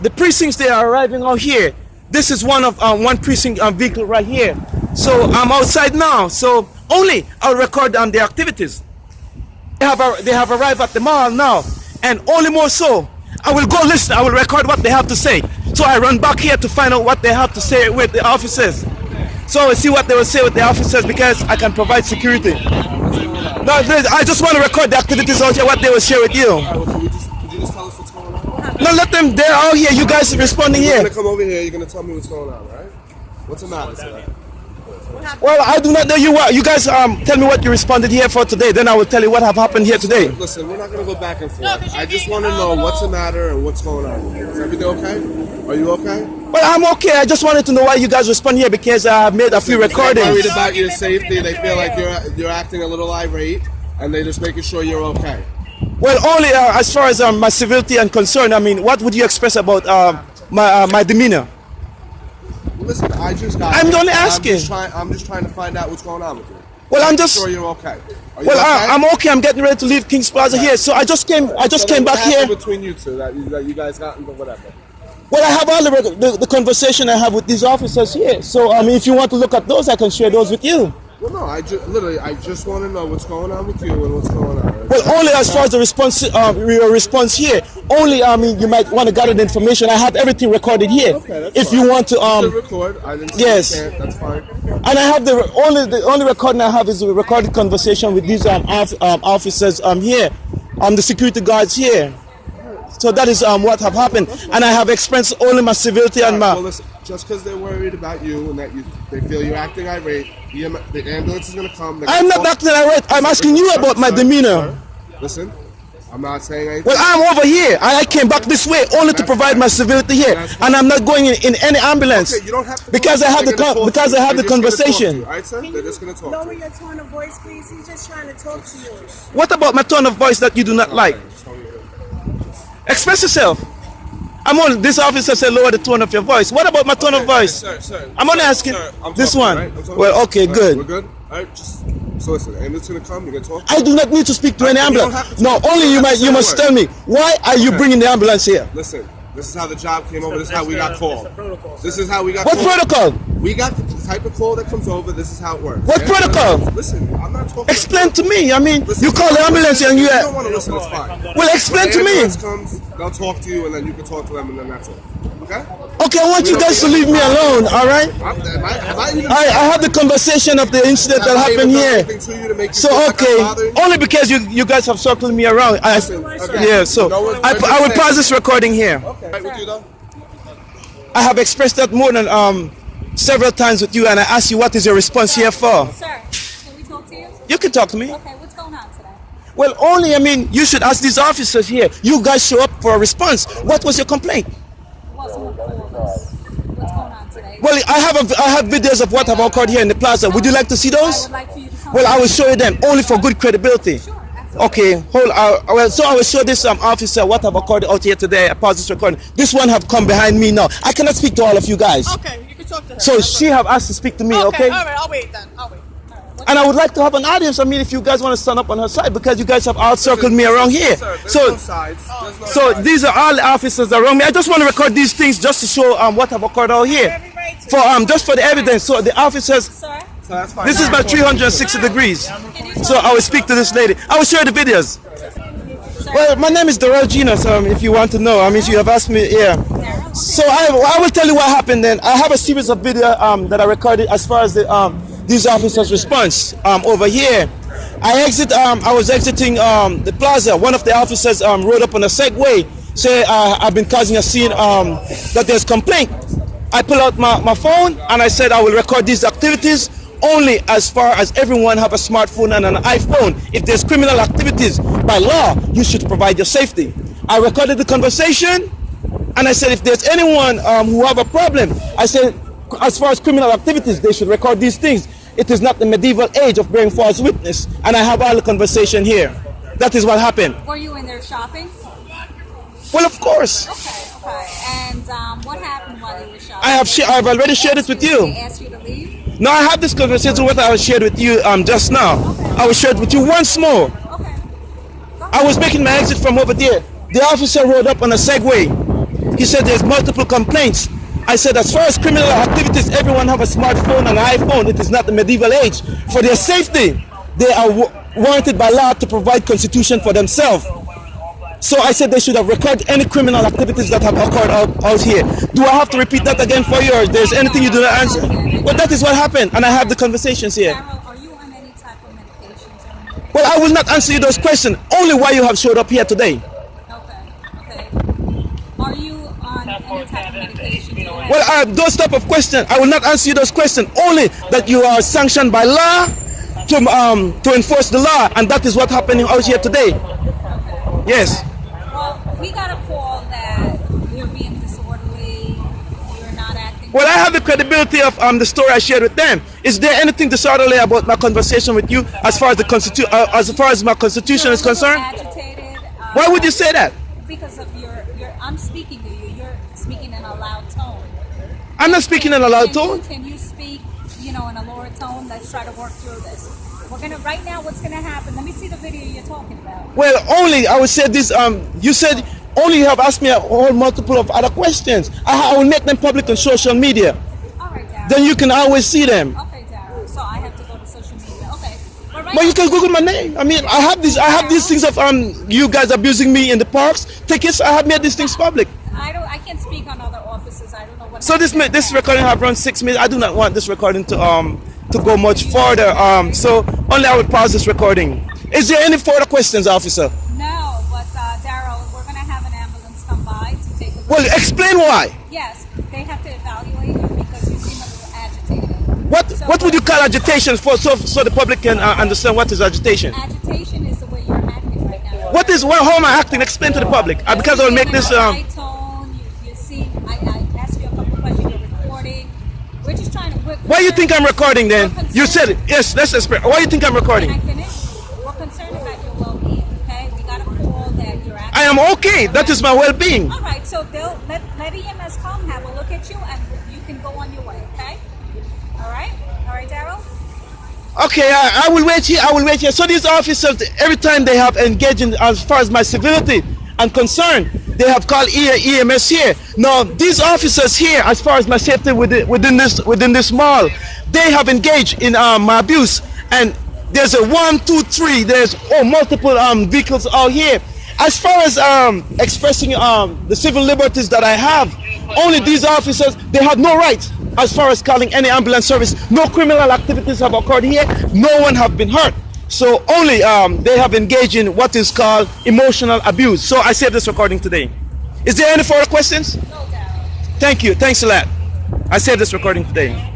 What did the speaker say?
The precincts, they are arriving out here. This is one precinct vehicle right here. So I'm outside now. So only I'll record the activities. They have arrived at the mall now, and only more so, I will go listen. I will record what they have to say. So I run back here to find out what they have to say with the officers. So I see what they will say with the officers because I can provide security. No, I just want to record the activities out here, what they will share with you. Could you just tell us what's going on? No, let them. They're out here. You guys are responding here. You're gonna come over here. You're gonna tell me what's going on, right? What's the matter today? Well, I do not know you. What you guys tell me what you responded here for today. Then I will tell you what have happened here today. Listen, we're not gonna go back and forth. I just want to know what's the matter and what's going on. Is everything okay? Are you okay? Well, I'm okay. I just wanted to know why you guys respond here because I have made a few recordings. They're worried about your safety. They feel like you're acting a little irate, and they're just making sure you're okay. Well, only as far as my civility and concern. I mean, what would you express about my demeanor? Listen, I just got. I'm only asking. I'm just trying to find out what's going on with you. Well, I'm just. Sure you're okay. Are you Well, okay? I'm okay. I'm getting ready to leave Kings Plaza here, so I just came. I just came back here. Between you two, that you guys got into whatever. Well, I have all the conversation I have with these officers here. So, I mean, if you want to look at those, I can share those with you. Well, no, I just want to know what's going on with you and what's going on. Well, only as far as the response, your response here. Only, I mean, you might want to gather the information. I have everything recorded here. Okay, that's if fine. you want to, You can record. I didn't say yes. you can't. That's fine. And I have the only recording I have is a recorded conversation with these officers here, the security guards here. So that is what have happened, and I have expressed only my civility and my. Well, listen, just because they're worried about you and that they feel you're acting irate, the ambulance is going to come. I'm not acting irate. I'm asking you about my demeanor. Sir, listen, I'm not saying anything. Well, I'm over here. I came back this way only to provide my civility here, and I'm not going in any ambulance. Okay, you don't have to because I have the conversation. All right, sir? They're just going to talk. Lower your tone of voice, please. He's just trying to talk to you. What about my tone of voice that you do not like? Express yourself. This officer said lower the tone of your voice. What about my tone of voice? Sir, I'm only asking this one. Right? Well, okay, good. We're good? All right, so listen, the ambulance is going to come, you're going to talk? I do not need to speak to any ambulance. No, only you must tell me, why are you bringing the ambulance here? Listen, this is how the job came over, this is how we got called. This is how we got What called. protocol? We got the type of call that comes over, this is how it works. What protocol? Listen, I'm not talking. Explain to me. I mean, Listen, you call the ambulance and you... If you don't want to listen, it's fine. Well, explain to When the me. ambulance comes, they'll talk to you and then you can talk to them and then that's it. Okay? Okay, I want you guys to leave me alone, all right? I have the conversation of the incident that happened here. So, okay, only because you guys have circled me around. Yeah, so I will pause this recording here. Okay, with you though? I have expressed that more than several times with you, and I asked you what is your response here for. Sir, can we talk to you? You can talk to me. Okay, what's going on today? Well, only, I mean, you should ask these officers here. You guys show up for a response. What was your complaint? What's going on today? Well, I have videos of what have occurred here in the plaza. Would you like to see I those? would like for you to tell Well, me. I will show you them only for good credibility. Sure, absolutely. Okay, so I will show this officer what have occurred out here today. I pause this recording. This one have come behind me now. I cannot speak to all of you guys. Okay, you can talk to her. So she have asked to speak to me, okay? All right, I'll wait then. I'll wait. And I would like to have an audience. I mean, if you guys want to stand up on her side, because you guys have all circled me around here. So these are all the officers around me. I just want to record these things just to show what have occurred out here. For just for the evidence. So the officers. Sir? So that's fine. This is about 360 degrees. So I will speak to this lady. I will share the videos. Well, my name is Darrell Gina, so if you want to know, I mean, you have asked me, yeah. So I will tell you what happened then. I have a series of video that I recorded as far as these officers' response over here. I was exiting the plaza. One of the officers rode up on a Segway, say I've been causing a scene, that there's complaint. I pull out my phone and I said I will record these activities only as far as everyone have a smartphone and an iPhone. If there's criminal activities, by law, you should provide your safety. I recorded the conversation and I said if there's anyone who have a problem, I said as far as criminal activities, they should record these things. It is not the medieval age of bearing false witness, and I have all the conversation here. That is what happened. Were you in there shopping? Well, of course. Okay. And what happened while you were shopping? I've already shared it with you. They asked you to leave? No, I have this conversation with I shared with you just now. I will share it with you once more. Okay. I was making my exit from over there. The officer rode up on a Segway. He said there's multiple complaints. I said as far as criminal activities, everyone have a smartphone and an iPhone. It is not the medieval age. For their safety, they are warranted by law to provide constitution for themselves. So I said they should have recorded any criminal activities that have occurred out here. Do I have to repeat that again for you, or there's anything you do not answer? But that is what happened, and I have the conversations here. Daryl, are you on any type of medications? Well, I will not answer you those questions, only why you have showed up here today. Okay. Are you on any type of medication? Well, those type of questions, I will not answer you those questions, only that you are sanctioned by law to enforce the law, and that is what happening out here today. Yes. Well, we got a call that you're being disorderly, you're not acting. Well, I have the credibility of the story I shared with them. Is there anything disorderly about my conversation with you as far as the as far as my constitution is concerned? Agitated. Why would you say that? Because of your. I'm speaking to you. You're speaking in a loud tone. I'm not speaking in a loud tone. Can you speak, in a lower tone? Let's try to work through this. We're gonna right now. What's gonna happen? Let me see the video you're talking about. Well, only I would say this. You said only you have asked me a whole multiple of other questions. I will make them public on social media. All right, Darryl. Then you can always see them. Okay, Darryl. So I have to go to social media. Okay. But you can Google my name. I mean, I have these things of you guys abusing me in the parks. Tickets. I have made these things public. I can't speak on other offices. I don't know what. So this recording have run 6 minutes. I do not want this recording to go much further. So only I would pause this recording. Is there any further questions, officer? No, but Darryl, we're gonna have an ambulance come by to take a look. Well, explain why. Yes, they have to evaluate you because you seem a little agitated. What would you call agitation for so the public can understand what is agitation? Agitation is the way you're acting right now. How am I acting? Explain to the public. Because I will make this. High tone. You see, I asked you a couple questions. You're recording. We're just trying to. Why do you think I'm recording then? You said it. Yes, let's explain. Why do you think I'm recording? Can I finish? We're concerned about your well-being. Okay, we got a call that you're acting. I am okay. That is my well-being. All right, so they'll let EMS come, have a look at you, and you can go on your way. Okay. All right, Darryl. Okay, I will wait here. I will wait here. So these officers, every time they have engaged in, as far as my civility and concern, they have called EMS here. Now, these officers here, as far as my safety within this mall, they have engaged in my abuse. And there's a 1, 2, 3. There's multiple vehicles out here. As far as expressing the civil liberties that I have, only these officers, they have no right as far as calling any ambulance service. No criminal activities have occurred here. No one have been hurt. So only they have engaged in what is called emotional abuse. So I saved this recording today. Is there any further questions? No, Darryl. Thank you. Thanks a lot. I saved this recording today.